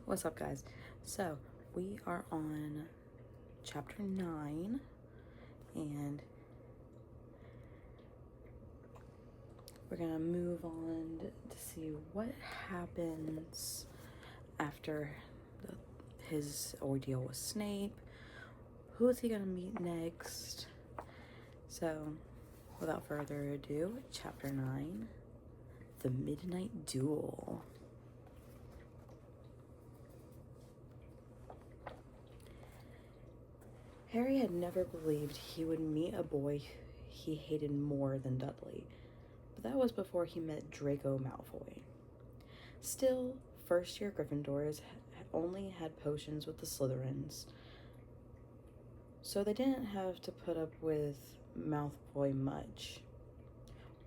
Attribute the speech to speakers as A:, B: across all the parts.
A: What's up, guys? So, we are on chapter 9, and we're gonna move on to see what happens after his ordeal with Snape. Who is he gonna meet next? So, without further ado, chapter 9, The Midnight Duel. Harry had never believed he would meet a boy he hated more than Dudley, but that was before he met Draco Malfoy. Still, first-year Gryffindors only had potions with the Slytherins, so they didn't have to put up with Malfoy much.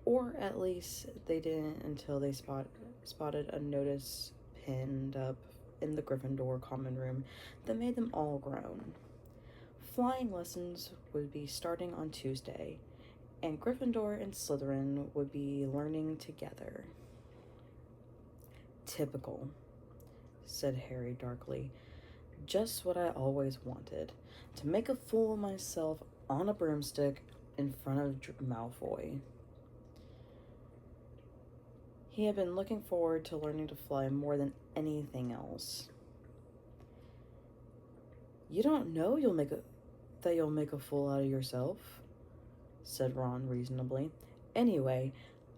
A: Or at least they didn't until they spotted a notice pinned up in the Gryffindor common room that made them all groan. Flying lessons would be starting on Tuesday, and Gryffindor and Slytherin would be learning together. Typical, said Harry darkly. Just what I always wanted, to make a fool of myself on a broomstick in front of Malfoy. He had been looking forward to learning to fly more than anything else. You don't know you'll make a fool out of yourself, said Ron reasonably. Anyway,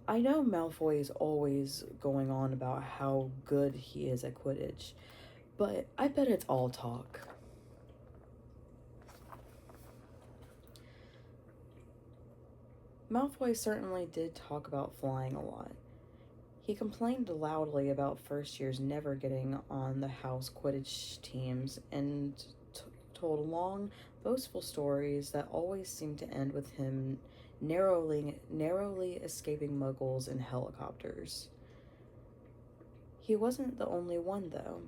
A: I know Malfoy is always going on about how good he is at Quidditch, but I bet it's all talk. Malfoy certainly did talk about flying a lot. He complained loudly about first years never getting on the house Quidditch teams and told long, boastful stories that always seemed to end with him narrowly escaping muggles in helicopters. He wasn't the only one, though.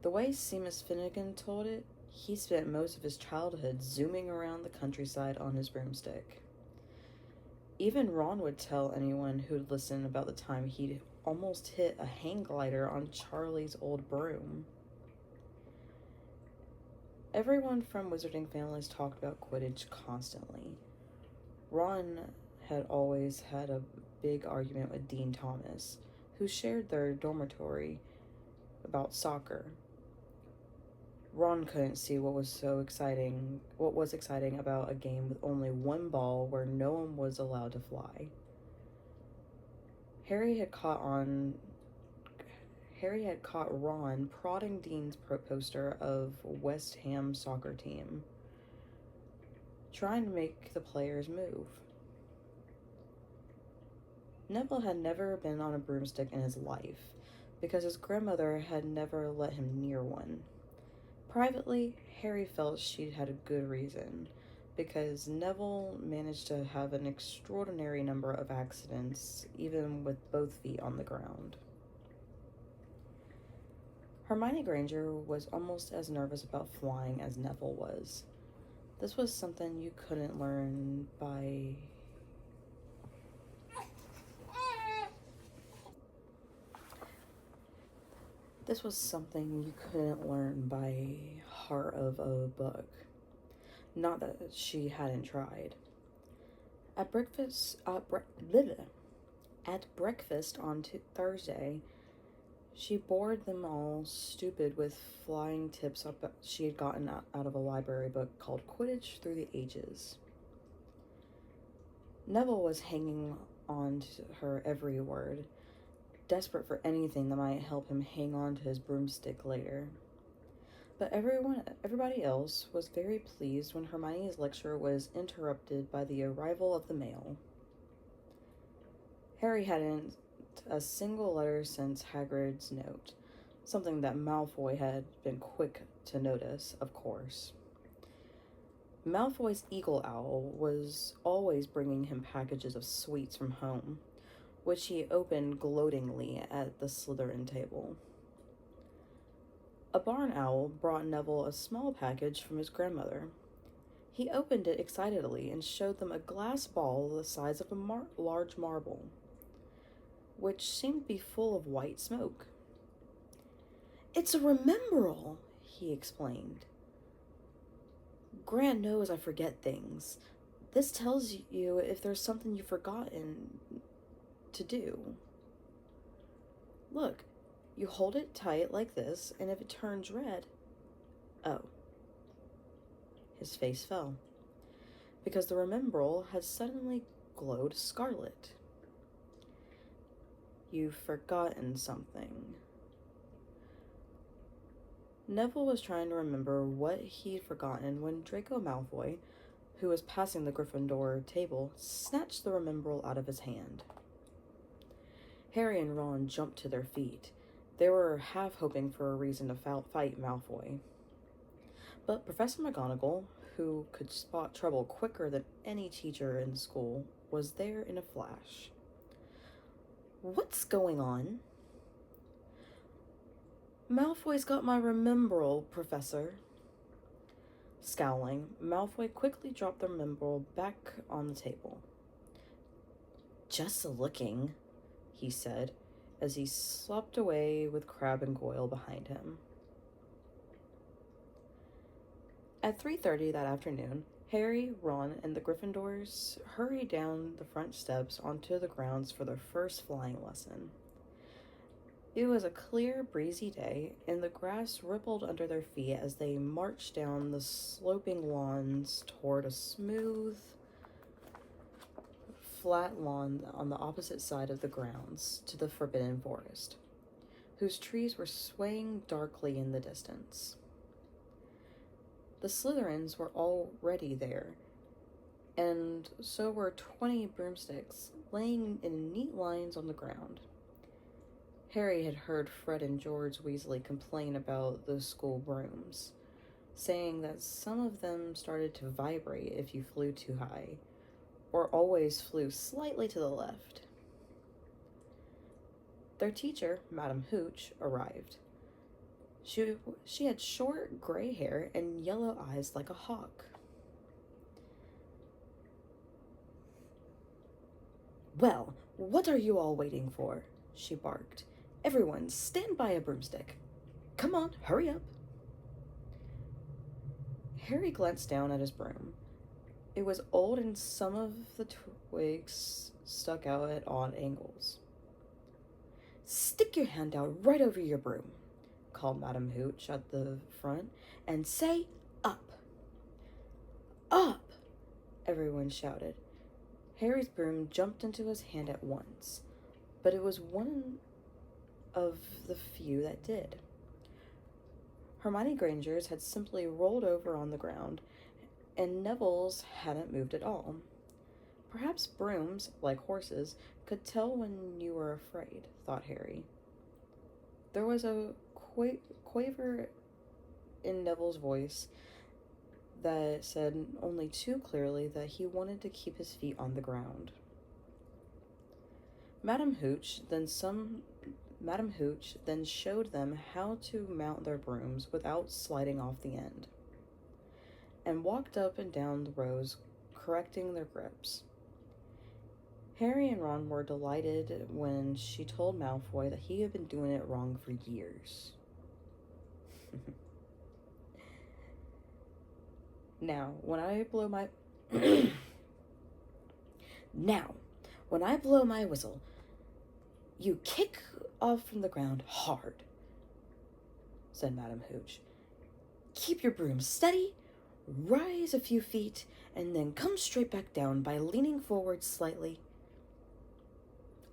A: The way Seamus Finnegan told it, he spent most of his childhood zooming around the countryside on his broomstick. Even Ron would tell anyone who'd listen about the time he'd almost hit a hang glider on Charlie's old broom. Everyone from Wizarding families talked about Quidditch constantly. Ron had always had a big argument with Dean Thomas, who shared their dormitory, about soccer. Ron couldn't see what was exciting about a game with only one ball where no one was allowed to fly. Harry had caught Ron prodding Dean's poster of West Ham soccer team, trying to make the players move. Neville had never been on a broomstick in his life, because his grandmother had never let him near one. Privately, Harry felt she'd had a good reason, because Neville managed to have an extraordinary number of accidents, even with both feet on the ground. Hermione Granger was almost as nervous about flying as Neville was. This was something you couldn't learn by heart of a book. Not that she hadn't tried. At breakfast on Thursday, she bored them all stupid with flying tips she had gotten out of a library book called Quidditch Through the Ages. Neville was hanging on to her every word, desperate for anything that might help him hang on to his broomstick later. But everybody else was very pleased when Hermione's lecture was interrupted by the arrival of the mail. Harry hadn't a single letter since Hagrid's note, something that Malfoy had been quick to notice, of course. Malfoy's eagle owl was always bringing him packages of sweets from home, which he opened gloatingly at the Slytherin table. A barn owl brought Neville a small package from his grandmother. He opened it excitedly and showed them a glass ball the size of a large marble, which seemed to be full of white smoke. It's a remembrall, he explained. Grant knows I forget things. This tells you if there's something you've forgotten to do. Look, you hold it tight like this, and if it turns red... Oh. His face fell, because the remembrall had suddenly glowed scarlet. You've forgotten something. Neville was trying to remember what he'd forgotten when Draco Malfoy, who was passing the Gryffindor table, snatched the remembrall out of his hand. Harry and Ron jumped to their feet. They were half hoping for a reason to fight Malfoy. But Professor McGonagall, who could spot trouble quicker than any teacher in school, was there in a flash. What's going on? Malfoy's got my remembrall, Professor. Scowling, Malfoy quickly dropped the remembrall back on the table. Just looking, he said, as he slopped away with Crabbe and Goyle behind him. At 3:30 that afternoon, Harry, Ron, and the Gryffindors hurried down the front steps onto the grounds for their first flying lesson. It was a clear, breezy day, and the grass rippled under their feet as they marched down the sloping lawns toward a smooth, flat lawn on the opposite side of the grounds to the Forbidden Forest, whose trees were swaying darkly in the distance. The Slytherins were already there, and so were 20 broomsticks laying in neat lines on the ground. Harry had heard Fred and George Weasley complain about the school brooms, saying that some of them started to vibrate if you flew too high, or always flew slightly to the left. Their teacher, Madame Hooch, arrived. She had short gray hair and yellow eyes like a hawk. Well, what are you all waiting for? She barked. Everyone, stand by a broomstick. Come on, hurry up. Harry glanced down at his broom. It was old and some of the twigs stuck out at odd angles. Stick your hand out right over your broom, called Madame Hooch at the front, and say, up. Up! Everyone shouted. Harry's broom jumped into his hand at once, but it was one of the few that did. Hermione Granger's had simply rolled over on the ground, and Neville's hadn't moved at all. Perhaps brooms, like horses, could tell when you were afraid, thought Harry. There was a quaver in Neville's voice that said only too clearly that he wanted to keep his feet on the ground. Madame Hooch then showed them how to mount their brooms without sliding off the end, and walked up and down the rows, correcting their grips. Harry and Ron were delighted when she told Malfoy that he had been doing it wrong for years. Now, when I blow my whistle, you kick off from the ground hard, said Madame Hooch. Keep your broom steady, rise a few feet, and then come straight back down by leaning forward slightly.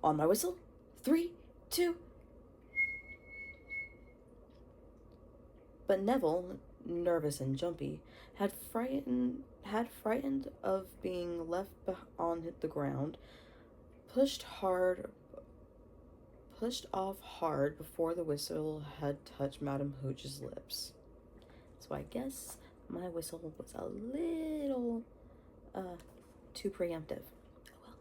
A: On my whistle, 3, 2. But Neville, nervous and jumpy, had frightened of being left on the ground, pushed off hard before the whistle had touched Madame Hooch's lips. So I guess my whistle was a little too preemptive. Oh well.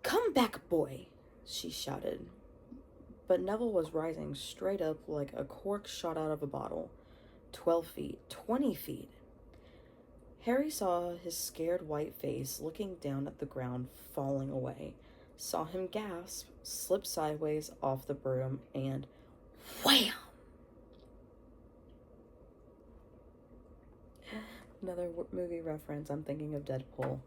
A: Come back, boy, she shouted. But Neville was rising straight up like a cork shot out of a bottle. 12 feet, 20 feet. Harry saw his scared white face looking down at the ground, falling away, saw him gasp, slip sideways off the broom, and wham! Another movie reference, I'm thinking of Deadpool.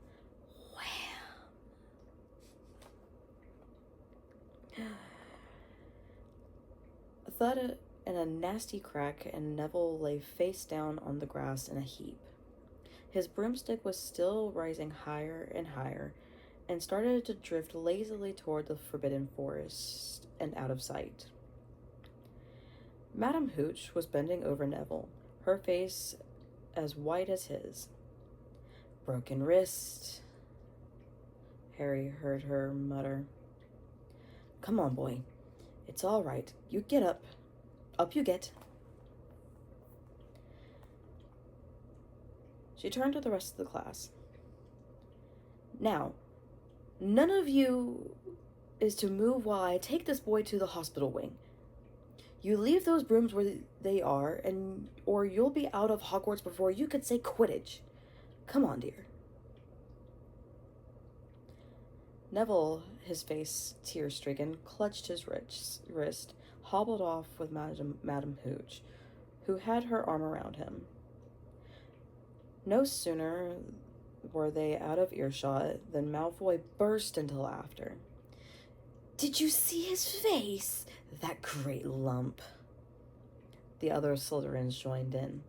A: Wham! A thud and a nasty crack, and Neville lay face down on the grass in a heap. His broomstick was still rising higher and higher, and started to drift lazily toward the forbidden forest and out of sight. Madame Hooch was bending over Neville, her face as white as his. "Broken wrist," Harry heard her mutter. "Come on, boy. It's all right. You get up. Up you get." She turned to the rest of the class. "Now, none of you is to move while I take this boy to the hospital wing. You leave those brooms where they are, or you'll be out of Hogwarts before you could say Quidditch. Come on, dear." Neville, his face tear-stricken, clutched his wrist, hobbled off with Madame Hooch, who had her arm around him. No sooner were they out of earshot than Malfoy burst into laughter. "Did you see his face? That great lump." The other Slytherins joined in.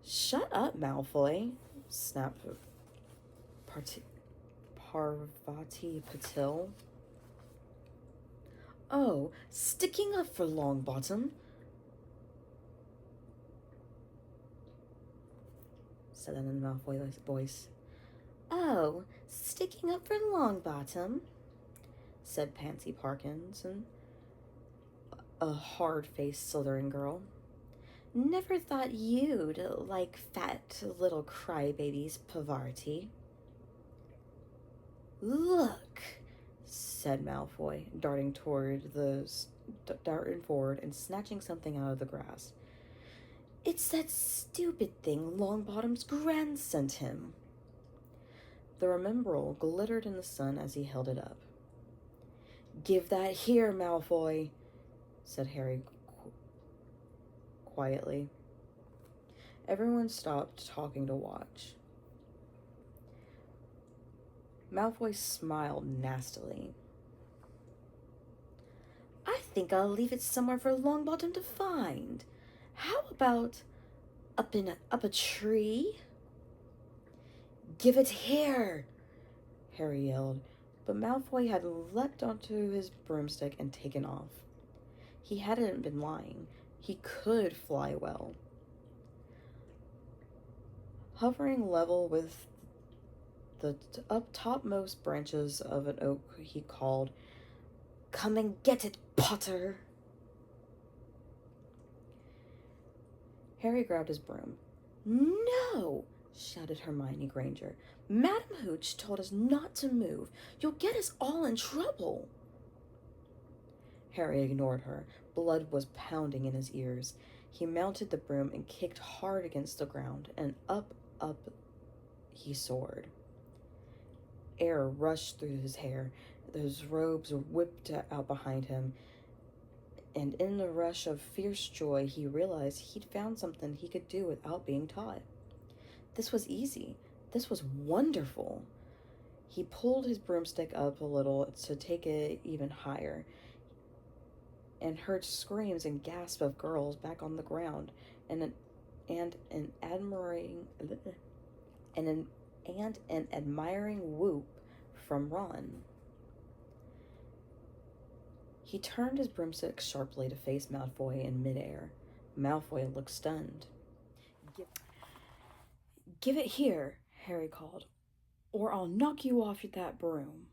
A: "Shut up, Malfoy," snapped Parvati Patil. "Oh, sticking up for Longbottom," said an in Malfoy's voice. "Oh, sticking up for Longbottom," said Pansy Parkinson, a hard-faced Slytherin girl. "Never thought you'd like fat little crybabies, Parvati." "Look," said Malfoy, darting forward and snatching something out of the grass. "It's that stupid thing Longbottom's Gran sent him." The remembrall glittered in the sun as he held it up. "Give that here, Malfoy," said Harry quietly. Everyone stopped talking to watch. Malfoy smiled nastily. "I think I'll leave it somewhere for Longbottom to find. How about up a tree?" "Give it here," Harry yelled, but Malfoy had leapt onto his broomstick and taken off. He hadn't been lying. He could fly well. Hovering level with the topmost branches of an oak, he called, "Come and get it, Potter!" Harry grabbed his broom. "No!" shouted Hermione Granger. "Madame Hooch told us not to move. You'll get us all in trouble." Harry ignored her. Blood was pounding in his ears. He mounted the broom and kicked hard against the ground, and up he soared. Air rushed through his hair. Those robes whipped out behind him, and in the rush of fierce joy, he realized he'd found something he could do without being taught. This was easy. This was wonderful. He pulled his broomstick up a little to take it even higher, and heard screams and gasps of girls back on the ground, and an admiring whoop from Ron. He turned his broomstick sharply to face Malfoy in midair. Malfoy looked stunned. Give it here," Harry called, "or I'll knock you off that broom."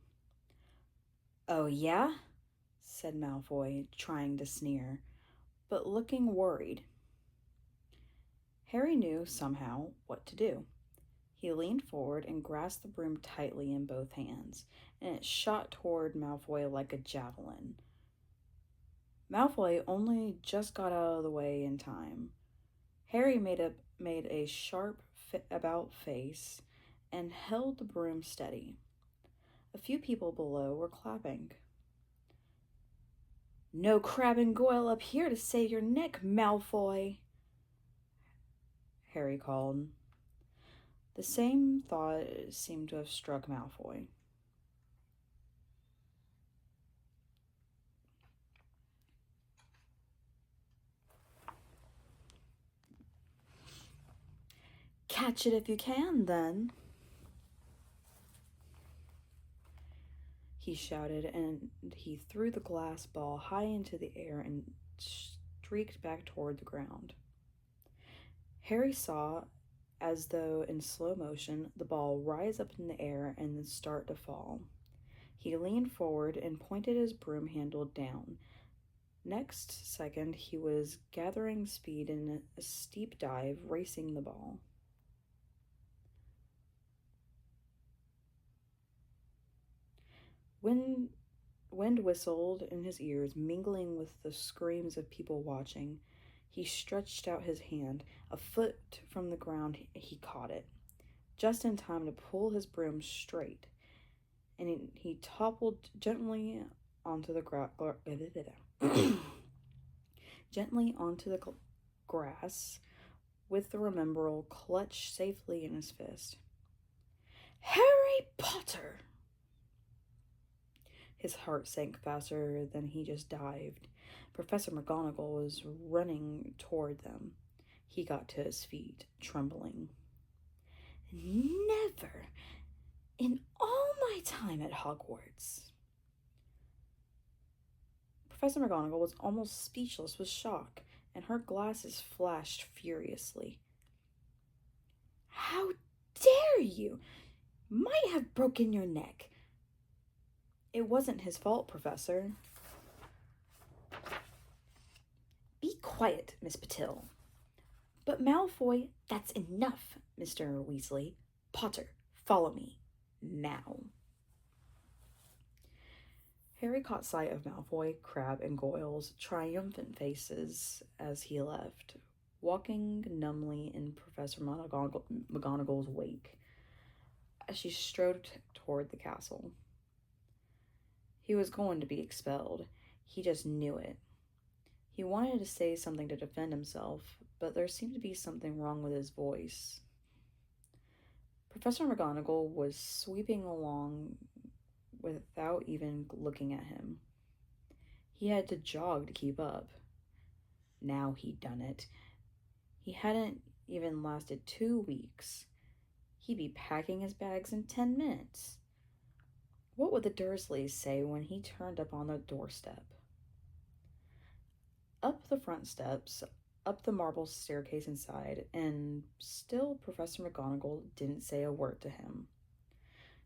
A: "Oh, yeah?" said Malfoy, trying to sneer, but looking worried. Harry knew, somehow, what to do. He leaned forward and grasped the broom tightly in both hands, and it shot toward Malfoy like a javelin. Malfoy only just got out of the way in time. Harry made a sharp about face and held the broom steady. A few people below were clapping. "No Crabbe and Goyle up here to save your neck, Malfoy," Harry called. The same thought seemed to have struck Malfoy. "Catch it if you can, then," he shouted, and he threw the glass ball high into the air and streaked back toward the ground. Harry saw, as though in slow motion, the ball rise up in the air and then start to fall. He leaned forward and pointed his broom handle down. Next second, he was gathering speed in a steep dive, racing the ball. Wind whistled in his ears, mingling with the screams of people watching. He stretched out his hand. A foot from the ground, he caught it, just in time to pull his broom straight, and he toppled gently onto the gently onto the grass, with the Remembrall clutched safely in his fist. "Harry Potter!" His heart sank faster than he just dived. Professor McGonagall was running toward them. He got to his feet, trembling. "Never in all my time at Hogwarts." Professor McGonagall was almost speechless with shock, and her glasses flashed furiously. "How dare you! Might have broken your neck." "It wasn't his fault, Professor." "Be quiet, Miss Patil." "But Malfoy—" "That's enough, Mr. Weasley. Potter, follow me. Now." Harry caught sight of Malfoy, Crabbe, and Goyle's triumphant faces as he left, walking numbly in Professor McGonagall's wake as she strode toward the castle. He was going to be expelled. He just knew it. He wanted to say something to defend himself, but there seemed to be something wrong with his voice. Professor McGonagall was sweeping along without even looking at him. He had to jog to keep up. Now he'd done it. He hadn't even lasted 2 weeks. He'd be packing his bags in 10 minutes. What would the Dursleys say when he turned up on the doorstep? Up the front steps, up the marble staircase inside, and still Professor McGonagall didn't say a word to him.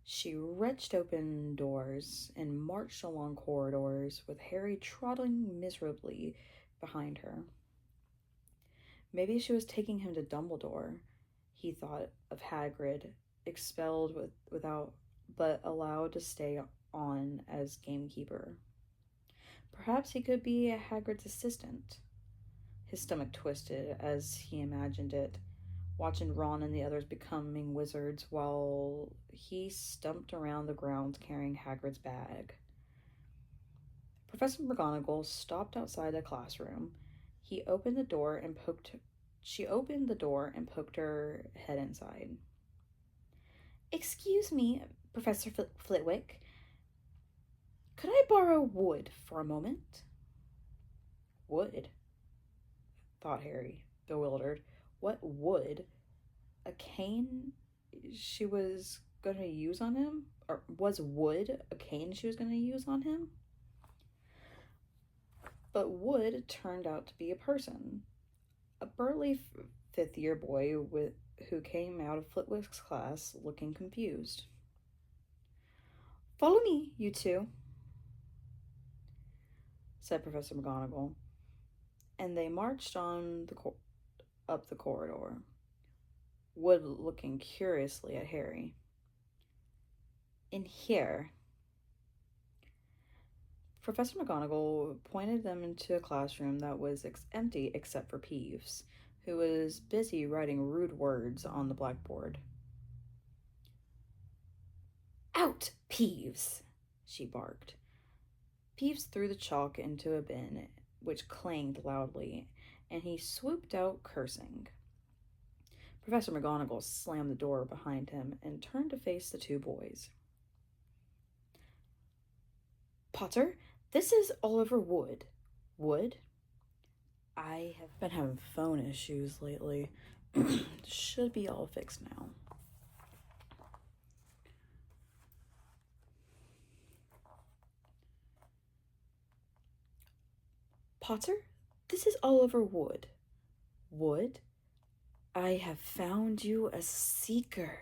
A: She wrenched open doors and marched along corridors with Harry trotting miserably behind her. Maybe she was taking him to Dumbledore. He thought of Hagrid, expelled without but allowed to stay on as gamekeeper. Perhaps he could be Hagrid's assistant. His stomach twisted as he imagined it, watching Ron and the others becoming wizards while he stumped around the grounds carrying Hagrid's bag. Professor McGonagall stopped outside the classroom. She opened the door and poked her head inside. "Excuse me, Professor Flitwick. Could I borrow wood for a moment?" Wood? Thought Harry, bewildered. What wood? A cane she was going to use on him? Or was wood a cane she was going to use on him? But Wood turned out to be a person. A burly fifth-year boy who came out of Flitwick's class looking confused. "Follow me, you two," said Professor McGonagall, and they marched on up the corridor, Wood looking curiously at Harry. "In here." Professor McGonagall pointed them into a classroom that was empty except for Peeves, who was busy writing rude words on the blackboard. Out, Peeves, she barked. Peeves threw the chalk into a bin, which clanged loudly, and he swooped out cursing. Professor McGonagall slammed the door behind him and turned to face the two boys. Potter, this is Oliver Wood. Wood? I have been having phone issues lately. Should be all fixed now. Potter, this is Oliver Wood. Wood? I have found you a seeker.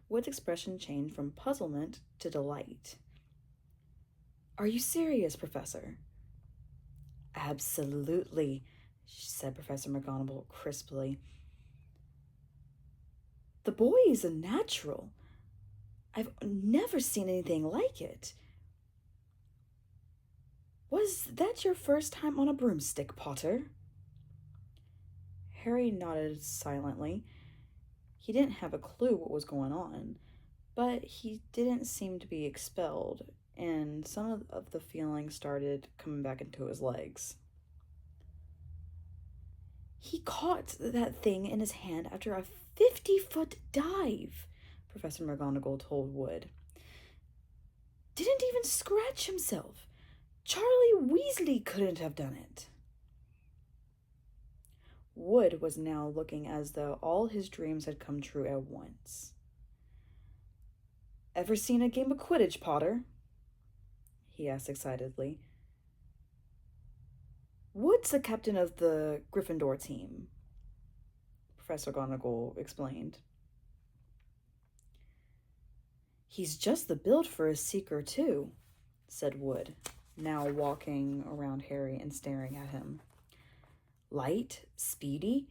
A: Wood's expression changed from puzzlement to delight. Are you serious, Professor? Absolutely, said Professor McGonagall crisply. The boy is a natural. I've never seen anything like it. Was that your first time on a broomstick, Potter? Harry nodded silently. He didn't have a clue what was going on, but he didn't seem to be expelled, and some of the feeling started coming back into his legs. He caught that thing in his hand after a 50-foot dive, Professor McGonagall told Wood. Didn't even scratch himself. Charlie Weasley couldn't have done it. Wood was now looking as though all his dreams had come true at once. Ever seen a game of Quidditch, Potter? He asked excitedly. Wood's the captain of the Gryffindor team, Professor McGonagall explained. He's just the build for a seeker, too, said Wood, now walking around Harry and staring at him. Light, speedy.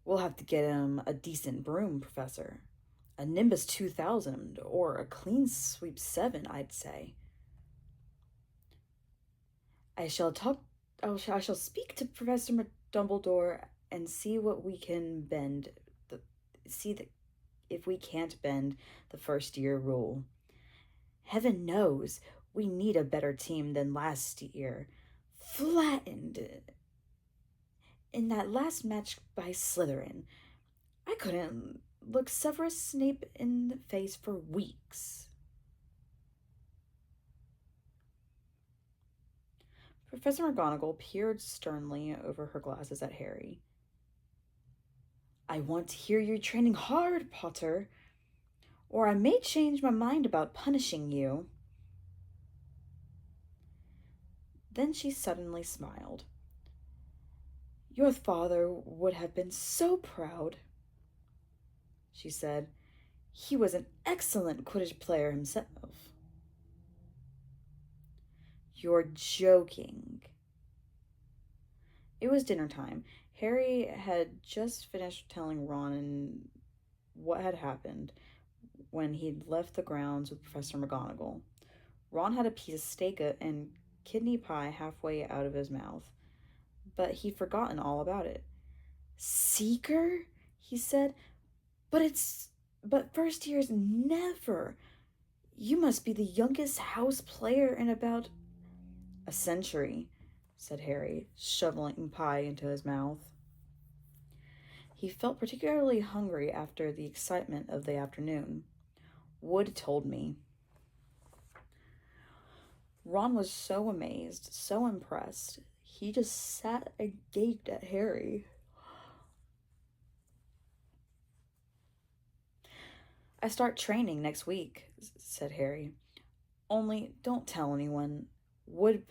A: We'll have to get him a decent broom, Professor. A Nimbus 2000 or a Clean Sweep 7, I'd say. I shall speak to Professor Dumbledore and see what we can bend. If we can't bend the first year rule. Heaven knows we need a better team than last year. Flattened in that last match by Slytherin. I couldn't look Severus Snape in the face for weeks. Professor McGonagall peered sternly over her glasses at Harry. I want to hear you training hard, Potter, or I may change my mind about punishing you. Then she suddenly smiled. Your father would have been so proud, she said. He was an excellent Quidditch player himself. You're joking. It was dinner time. Harry had just finished telling Ron what had happened when he'd left the grounds with Professor McGonagall. Ron had a piece of steak and kidney pie halfway out of his mouth, but he'd forgotten all about it. Seeker? He said. But first years never. You must be the youngest house player in about a century, said Harry, shoveling pie into his mouth. He felt particularly hungry after the excitement of the afternoon. Wood told me. Ron was so amazed, so impressed. He just sat and gaped at Harry. I start training next week, said Harry. Only don't tell anyone. Wood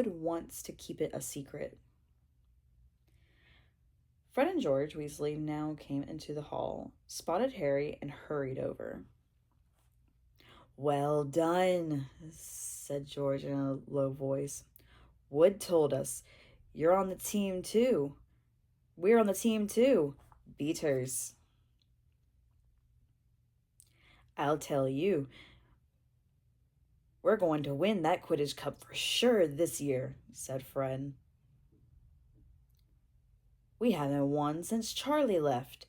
A: wants to keep it a secret. Fred and George Weasley now came into the hall, spotted Harry, and hurried over. Well done, said George in a low voice. Wood told us. You're on the team, too. We're on the team, too. Beaters. I'll tell you. We're going to win that Quidditch Cup for sure this year, said Fred. We haven't won since Charlie left.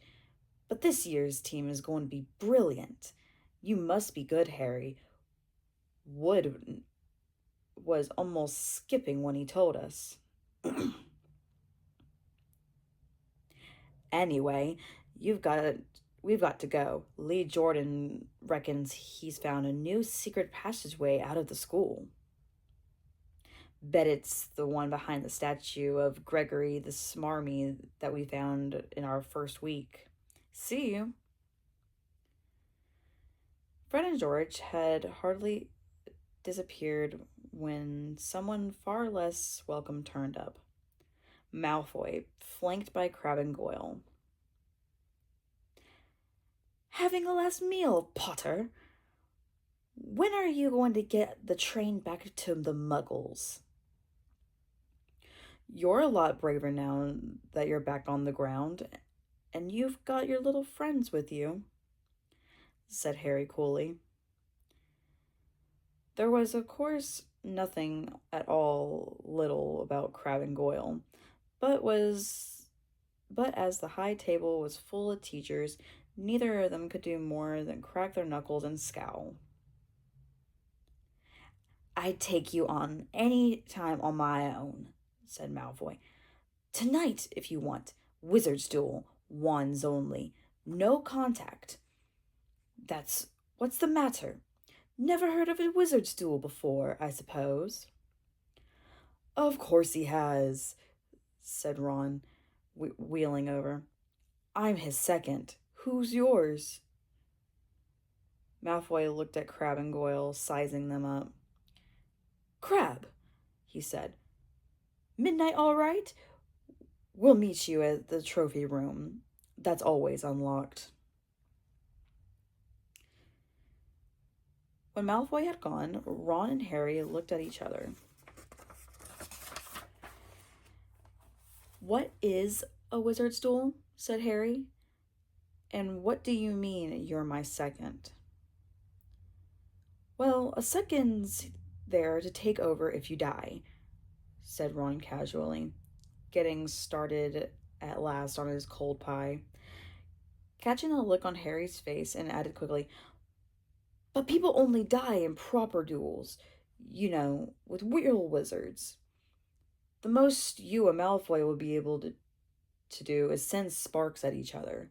A: But this year's team is going to be brilliant. You must be good, Harry. Wood was almost skipping when he told us. Anyway, you've got we've got to go. Lee Jordan reckons he's found a new secret passageway out of the school. Bet it's the one behind the statue of Gregory the Smarmy that we found in our first week. See you. Fred and George had hardly disappeared when someone far less welcome turned up. Malfoy, flanked by Crabbe and Goyle. Having a last meal, Potter? When are you going to get the train back to the Muggles? You're a lot braver now that you're back on the ground, and you've got your little friends with you, said Harry coolly. There was, of course, nothing at all little about Crabbe and Goyle, but as the high table was full of teachers, neither of them could do more than crack their knuckles and scowl. I'd take you on any time on my own, said Malfoy. Tonight, if you want. Wizard's duel. Wands only. No contact. What's the matter? Never heard of a wizard's duel before, I suppose. Of course he has, said Ron, wheeling over. I'm his second. Who's yours? Malfoy looked at Crabbe and Goyle, sizing them up. Crabbe, he said. Midnight all right? We'll meet you at the trophy room. That's always unlocked. When Malfoy had gone, Ron and Harry looked at each other. What is a wizard's duel? Said Harry. And what do you mean you're my second? Well, a second's there to take over if you die, said Ron casually, getting started at last on his cold pie. Catching a look on Harry's face, and added quickly, but people only die in proper duels, you know, with real wizards. The most you and Malfoy will be able to do is send sparks at each other.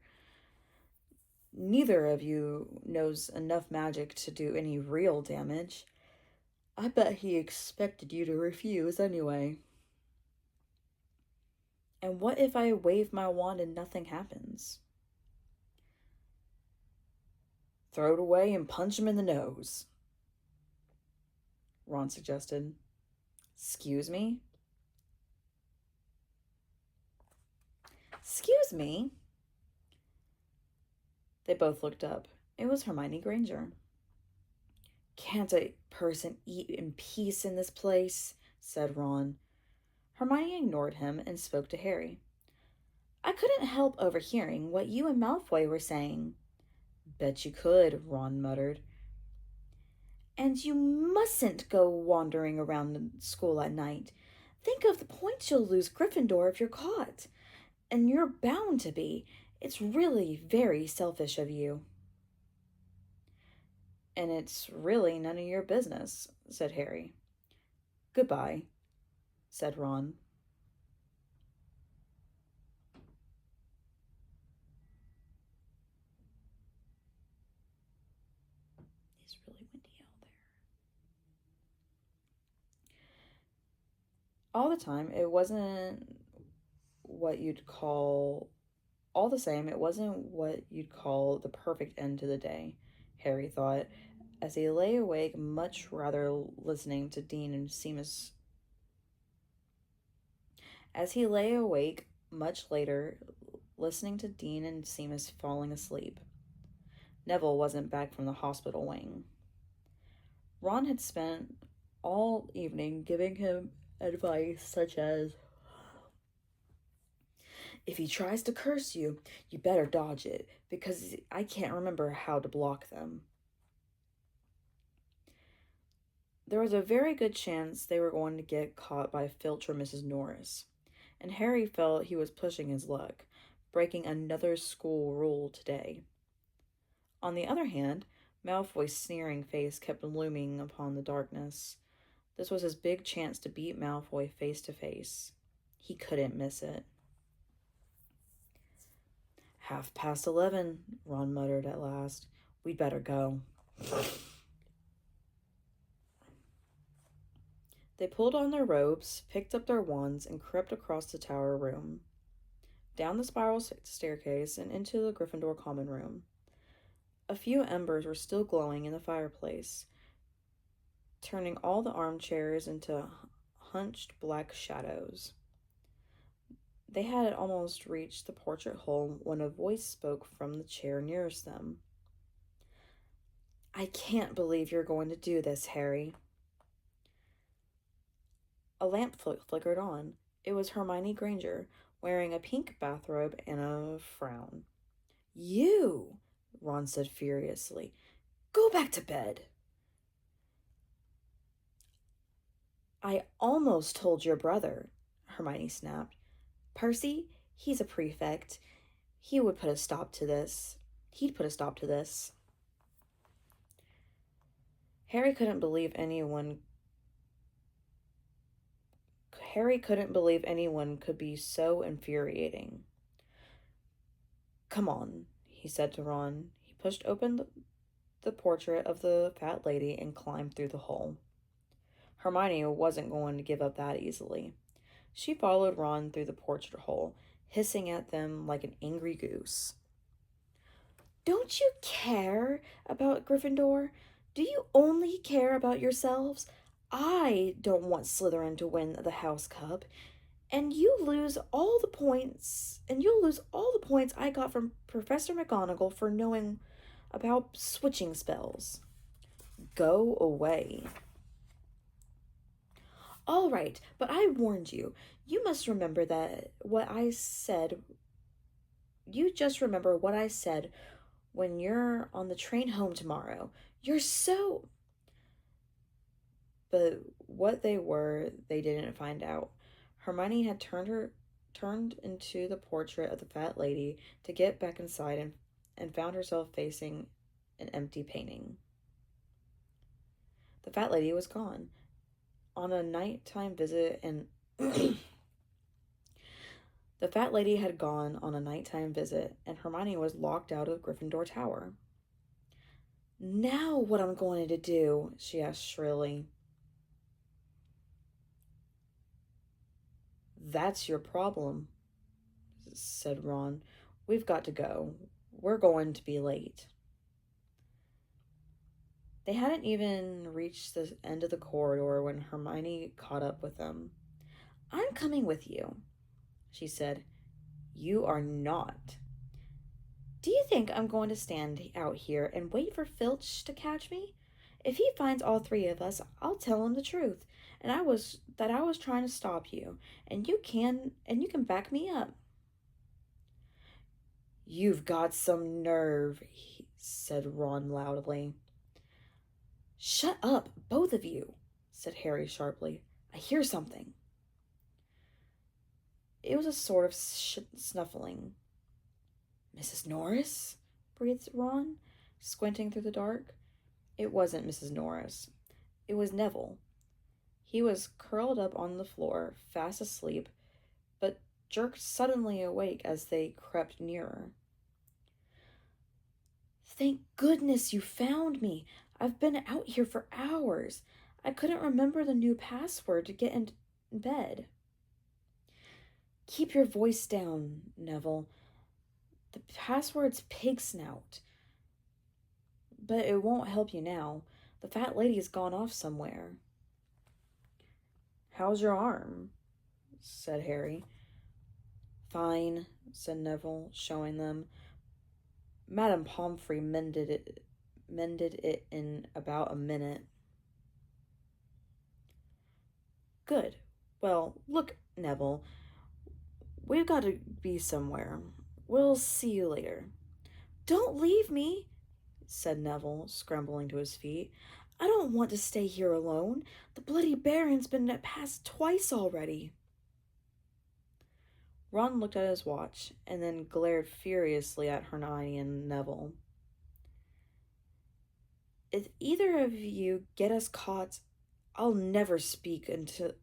A: Neither of you knows enough magic to do any real damage. I bet he expected you to refuse anyway. And what if I wave my wand and nothing happens? Throw it away and punch him in the nose, Ron suggested. Excuse me? Excuse me? They both looked up. It was Hermione Granger. Can't a person eat in peace in this place? Said Ron. Hermione ignored him and spoke to Harry. I couldn't help overhearing what you and Malfoy were saying. Bet you could, Ron muttered. And you mustn't go wandering around the school at night. Think of the points you'll lose Gryffindor if you're caught. And you're bound to be. It's really very selfish of you. And it's really none of your business, said Harry. Goodbye, said Ron. It's really windy out there. All the time, it wasn't what you'd call... All the same, it wasn't what you'd call the perfect end to the day, Harry thought, as he lay awake much rather listening to Dean and Seamus. As he lay awake much later, listening to Dean and Seamus falling asleep. Neville wasn't back from the hospital wing. Ron had spent all evening giving him advice such as, if he tries to curse you, you better dodge it, because I can't remember how to block them. There was a very good chance they were going to get caught by Filch or Mrs. Norris, and Harry felt he was pushing his luck, breaking another school rule today. On the other hand, Malfoy's sneering face kept looming upon the darkness. This was his big chance to beat Malfoy face to face. He couldn't miss it. 11:30, Ron muttered at last. We'd better go. They pulled on their robes, picked up their wands, and crept across the tower room, down the spiral staircase, and into the Gryffindor common room. A few embers were still glowing in the fireplace, turning all the armchairs into hunched black shadows. They had almost reached the portrait hole when a voice spoke from the chair nearest them. I can't believe you're going to do this, Harry. A lamp flickered on. It was Hermione Granger, wearing a pink bathrobe and a frown. You, Ron said furiously. Go back to bed. I almost told your brother, Hermione snapped. Percy, he's a prefect. He'd put a stop to this. Harry couldn't believe anyone could be so infuriating. Come on, he said to Ron. He pushed open the portrait of the fat lady and climbed through the hole. Hermione wasn't going to give up that easily. She followed Ron through the portrait hole, hissing at them like an angry goose. Don't you care about Gryffindor? Do you only care about yourselves? I don't want Slytherin to win the House Cup, and you'll lose all the points I got from Professor McGonagall for knowing about switching spells. Go away. All right, but I warned you. You just remember what I said when you're on the train home tomorrow. You're so... But what they were, they didn't find out. Hermione had turned into the portrait of the fat lady to get back inside and found herself facing an empty painting. The fat lady was gone on a nighttime visit, and the fat lady had gone on a nighttime visit, and Hermione was locked out of Gryffindor Tower. Now what I'm going to do? She asked shrilly. That's your problem, said Ron. We've got to go. We're going to be late. They hadn't even reached the end of the corridor when Hermione caught up with them. I'm coming with you, she said. You are not. Do you think I'm going to stand out here and wait for Filch to catch me? If he finds all three of us, I'll tell him the truth, and I was trying to stop you, and you can back me up. You've got some nerve, said Ron loudly. Shut up, both of you, said Harry sharply. I hear something. It was a sort of snuffling. Mrs. Norris? Breathed Ron, squinting through the dark. It wasn't Mrs. Norris. It was Neville. He was curled up on the floor, fast asleep, but jerked suddenly awake as they crept nearer. Thank goodness you found me. I've been out here for hours. I couldn't remember the new password to get in bed. Keep your voice down, Neville. The password's pig snout. But it won't help you now. The fat lady's gone off somewhere. How's your arm? Said Harry. Fine, said Neville, showing them. Madame Pomfrey mended it in about a minute. Good. Well, look, Neville, we've got to be somewhere. We'll see you later. Don't leave me, said Neville, scrambling to his feet. I don't want to stay here alone. The Bloody Baron's been past twice already. Ron looked at his watch and then glared furiously at Hermione and Neville. If either of you get us caught, I'll never speak until.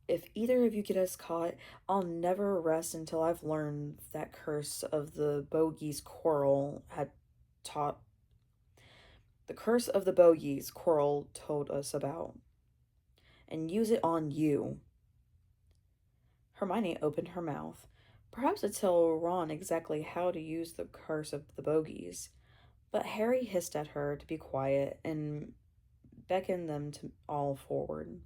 A: If either of you get us caught, I'll never rest until I've learned that curse of the bogies Quirrell had taught. The curse of the bogies Quirrell told us about, and use it on you. Hermione opened her mouth, perhaps to tell Ron exactly how to use the curse of the bogies, but Harry hissed at her to be quiet and beckoned them to all forward.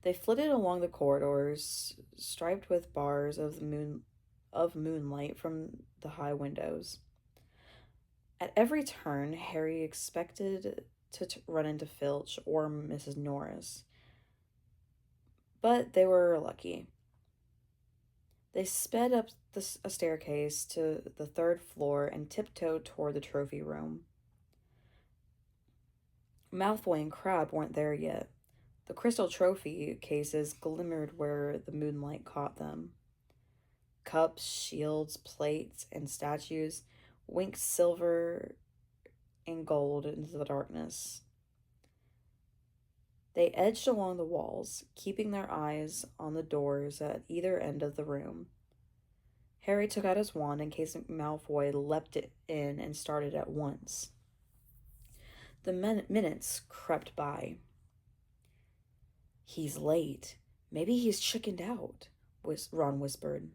A: They flitted along the corridors, striped with bars of moonlight from the high windows. At every turn, Harry expected to run into Filch or Mrs. Norris, but they were lucky. They sped up a staircase to the third floor and tiptoed toward the trophy room. Malfoy and Crabbe weren't there yet. The crystal trophy cases glimmered where the moonlight caught them. Cups, shields, plates, and statues winked silver and gold into the darkness. They edged along the walls, keeping their eyes on the doors at either end of the room. Harry took out his wand in case Malfoy leapt it in and started at once. The minutes crept by. He's late. Maybe he's chickened out, Ron whispered.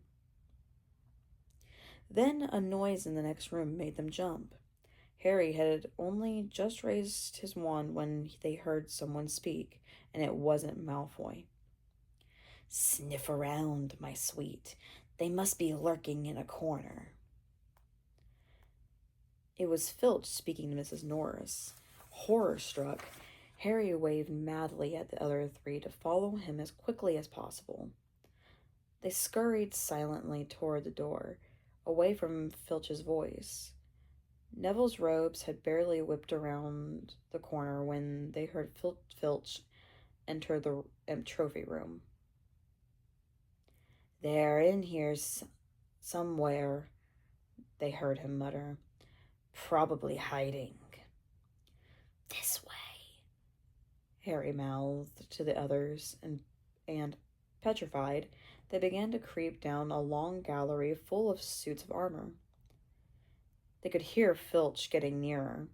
A: Then a noise in the next room made them jump. Harry had only just raised his wand when they heard someone speak, and it wasn't Malfoy. Sniff around, my sweet. They must be lurking in a corner. It was Filch speaking to Mrs. Norris. Horror-struck, Harry waved madly at the other three to follow him as quickly as possible. They scurried silently toward the door, away from Filch's voice. Neville's robes had barely whipped around the corner when they heard Filch enter the trophy room. They're in here somewhere, they heard him mutter. Probably hiding. This way, Harry mouthed to the others, and petrified, they began to creep down a long gallery full of suits of armor. They could hear Filch getting nearer.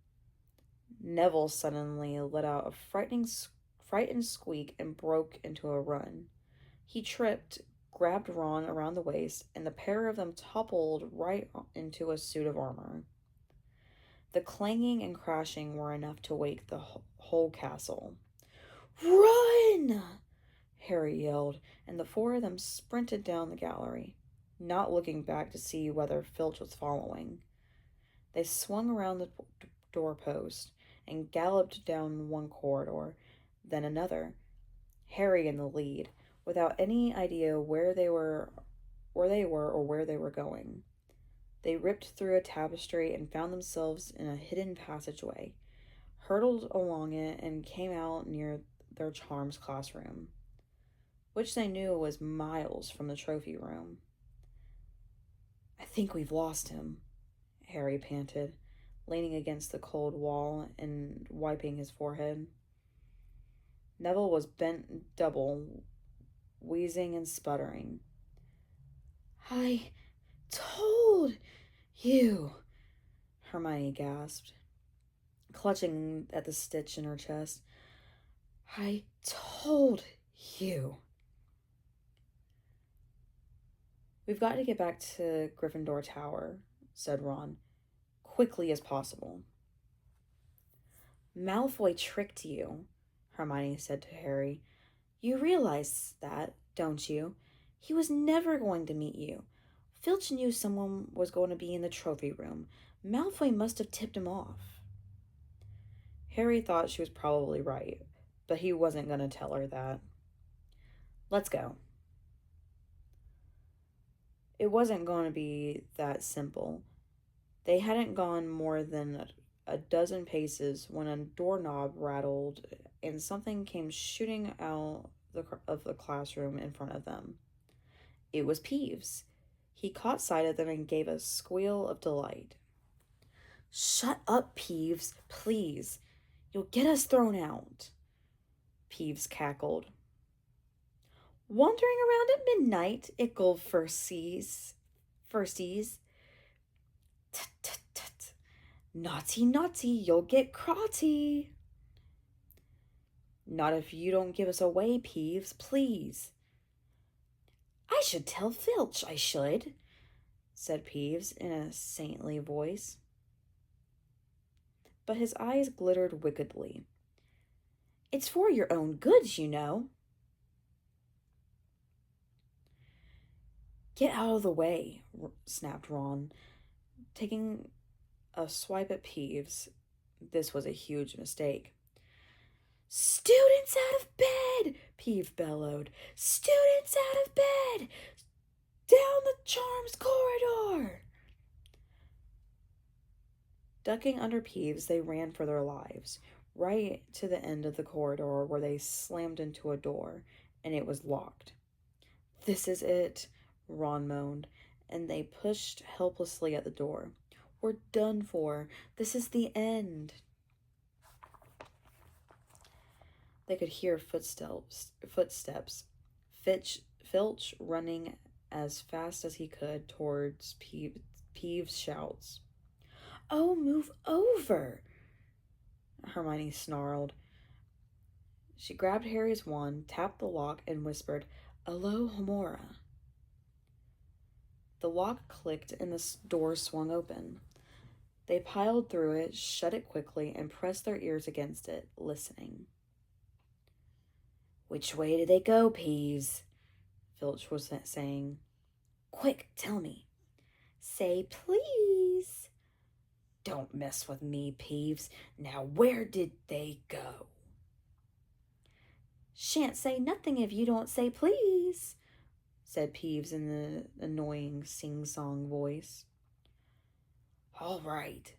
A: Neville suddenly let out a frightened squeak and broke into a run. He tripped, grabbed Ron around the waist, and the pair of them toppled right into a suit of armor. The clanging and crashing were enough to wake the whole castle. Run! Harry yelled, and the four of them sprinted down the gallery, not looking back to see whether Filch was following. They swung around the doorpost and galloped down one corridor, then another, Harry in the lead, without any idea where they were or where they were going. They ripped through a tapestry and found themselves in a hidden passageway, hurtled along it, and came out near their charms classroom, which they knew was miles from the trophy room. I think we've lost him, Harry panted, leaning against the cold wall and wiping his forehead. Neville was bent double, wheezing and sputtering. I told you, Hermione gasped, clutching at the stitch in her chest. I told you. We've got to get back to Gryffindor Tower, said Ron, quickly as possible. Malfoy tricked you, Hermione said to Harry. You realize that, don't you? He was never going to meet you. Filch knew someone was going to be in the trophy room. Malfoy must have tipped him off. Harry thought she was probably right, but he wasn't going to tell her that. Let's go. It wasn't going to be that simple. They hadn't gone more than a dozen paces when a doorknob rattled and something came shooting out of the classroom in front of them. It was Peeves. He caught sight of them and gave a squeal of delight. "Shut up, Peeves, please. You'll get us thrown out," Peeves cackled. "Wandering around at midnight, ickle firsties. Tut, tut, tut. Naughty, naughty, you'll get crotty." "Not if you don't give us away, Peeves, please." "I should tell Filch, I should," said Peeves in a saintly voice. But his eyes glittered wickedly. "It's for your own good, you know." "Get out of the way," snapped Ron, taking a swipe at Peeves. This was a huge mistake. "Students out of bed!" Peeves bellowed. "Students out of bed! Down the charms corridor!" Ducking under Peeves, they ran for their lives, right to the end of the corridor where they slammed into a door, and it was locked. "This is it," Ron moaned, and they pushed helplessly at the door. "We're done for. This is the end." They could hear footsteps. Filch running as fast as he could towards Peeves' shouts. "Oh, move over," Hermione snarled. She grabbed Harry's wand, tapped the lock, and whispered, "Alohomora." The lock clicked and the door swung open. They piled through it, shut it quickly, and pressed their ears against it, listening. "Which way did they go, Peeves?" Filch was saying. "Quick, tell me." "Say please." "Don't mess with me, Peeves. Now where did they go?" "Shan't say nothing if you don't say please," said Peeves in the annoying sing-song voice. "All right,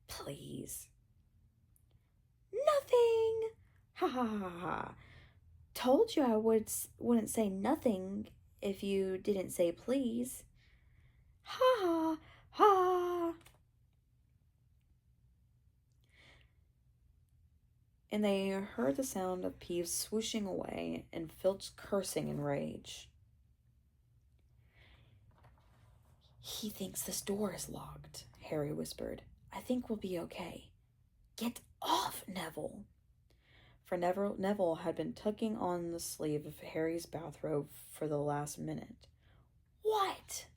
A: please." "Nothing. Ha ha ha ha. Told you I wouldn't say nothing if you didn't say please. Ha ha ha." And they heard the sound of Peeves swooshing away and Filch cursing in rage. "He thinks this door is locked," Harry whispered. "I think we'll be okay." "Get off, Neville." For Neville had been tugging on the sleeve of Harry's bathrobe for the last minute. "What?"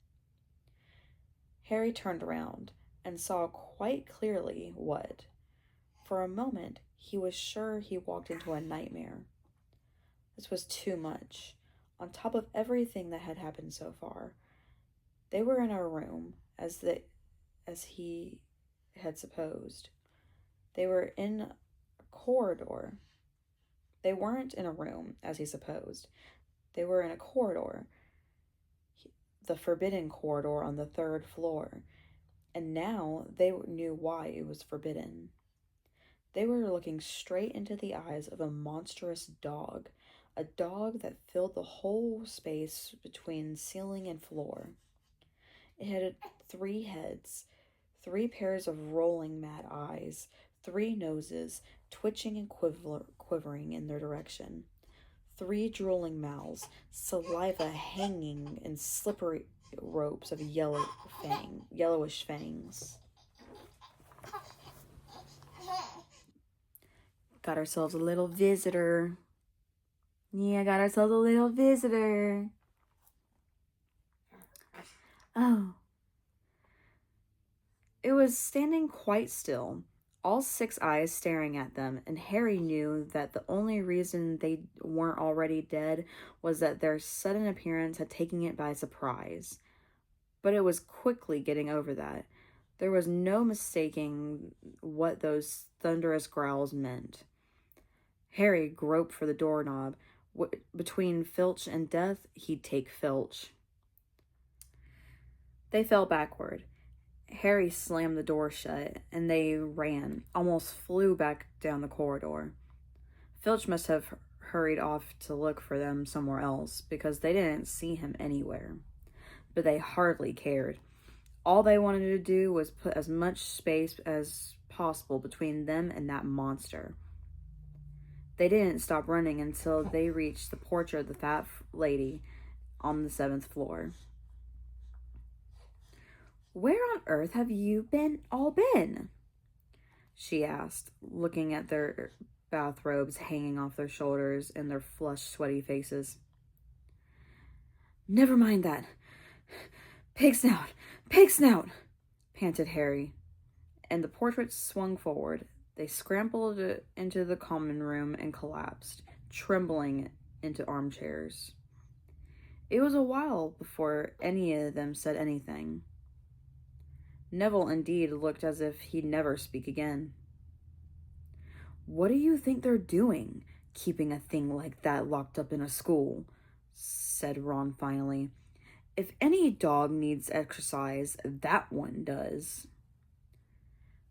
A: Harry turned around and saw quite clearly what. For a moment, he was sure he walked into a nightmare. This was too much. On top of everything that had happened so far, they were in a room, as he had supposed. They were in a corridor. They weren't in a room, as he supposed. They were in a corridor, the forbidden corridor on the 3rd floor, and now they knew why it was forbidden. They were looking straight into the eyes of a monstrous dog, a dog that filled the whole space between ceiling and floor. It had 3 heads, 3 pairs of rolling mad eyes, 3 noses, twitching and quivering in their direction, 3 drooling mouths, saliva hanging in slippery ropes of yellowish fangs. "Got ourselves a little visitor." "Yeah, got ourselves a little visitor." "Oh." It was standing quite still, all 6 eyes staring at them, and Harry knew that the only reason they weren't already dead was that their sudden appearance had taken it by surprise. But it was quickly getting over that. There was no mistaking what those thunderous growls meant. Harry groped for the doorknob. Between Filch and death, he'd take Filch. They fell backward,
B: Harry slammed the door shut, and they ran, almost flew back down the corridor. Filch must have hurried off to look for them somewhere else, because they didn't see him anywhere. But they hardly cared. All they wanted to do was put as much space as possible between them and that monster. They didn't stop running until they reached the portrait of the fat lady on the 7th floor. "Where on earth have you all been?" she asked, looking at their bathrobes hanging off their shoulders and their flushed, sweaty faces. "Never mind that. Pig snout! Pig snout!" panted Harry, and the portrait swung forward. They scrambled into the common room and collapsed, trembling into armchairs. It was a while before any of them said anything. Neville indeed looked as if he'd never speak again. "What do you think they're doing, keeping a thing like that locked up in a school?" said Ron finally. "If any dog needs exercise, that one does."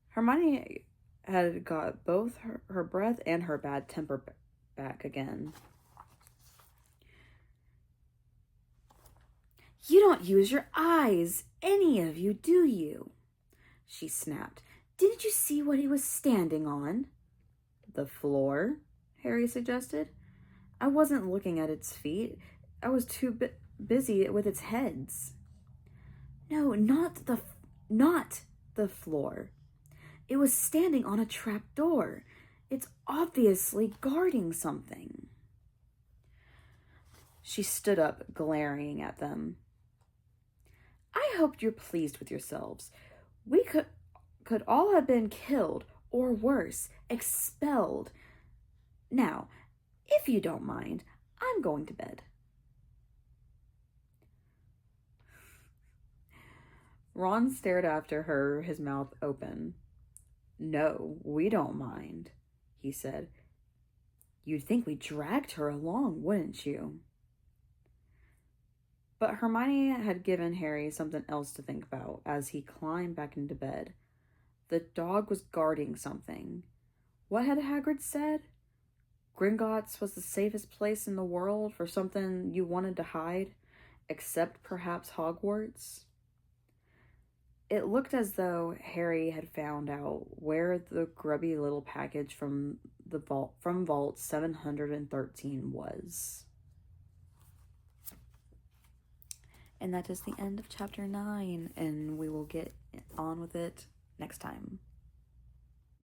B: Hermione had got both her breath and her bad temper back again. "You don't use your eyes, any of you, do you?" she snapped. "Didn't you see what he was standing on?" "The floor," Harry suggested. "I wasn't looking at its feet. I was too busy with its heads." "No, not the floor. It was standing on a trap door. It's obviously guarding something." She stood up, glaring at them. "I hope you're pleased with yourselves. We could all have been killed, or worse, expelled. Now, if you don't mind, I'm going to bed." Ron stared after her, his mouth open. "No, we don't mind," he said. "You'd think we dragged her along, wouldn't you?" But Hermione had given Harry something else to think about as he climbed back into bed. The dog was guarding something. What had Hagrid said? Gringotts was the safest place in the world for something you wanted to hide, except perhaps Hogwarts? It looked as though Harry had found out where the grubby little package from Vault 713 was. And that is the end of chapter 9, and we will get on with it next time.